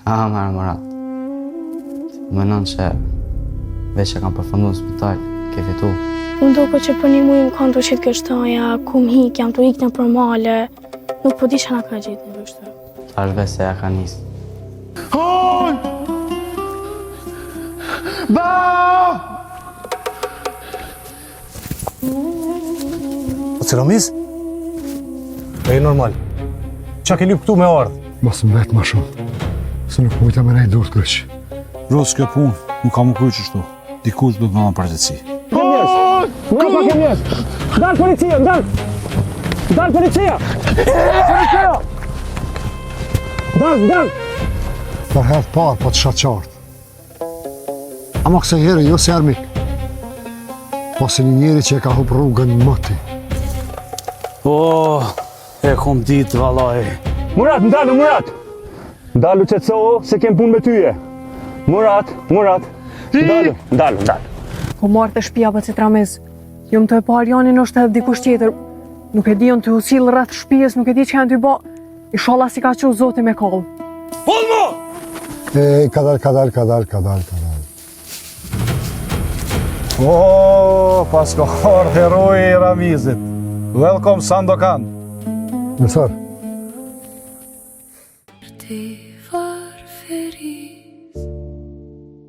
Marë Murat. Më nënë që veç e kam përfundu në spital, ke fitu. Unë duke që për një mujë më kanë të qitë kështaja, ku më hik, jam të ikë në përmale. Nuk po di që nga ka gjitë në kështu. Tash veç se ja ka njësë. Hon! Ba! O Ciromis? E normal. Qa ke lyp këtu me ardhë? Mos mbet ma shumë, se nuk mujta me nej dur të kërç. Rosë kjo punë, nuk ka më kryq qështu. Dikush do të më në përgjithësi. Mura pa ke mjesë! Ndalë policia, ndalë! Ndalë policia! Policia! Ndalë, ndalë! Për herë parë po të shatë qartë. Ama këse herë jo se armik. Po se një njeri që e ka hup rrugën mëti. E kom ditë, valaj. Murat, ndalu, Murat! Ndalu qetësohu se kem punë me tyje. Murat, Murat! Ndalu, ndalu, ndalu. Po marrë të shtëpia për Citramiz. Jom të e parë janin është edhe dikush tjetër. Nuk e di unë të usil rreth shtëpisë, nuk e di që janë ty ba. Inshallah si ka qenë Zoti me kollë. Kadal. Pas ka ardhë heroi i Ramizit. Welcome Sandokan. Nësar.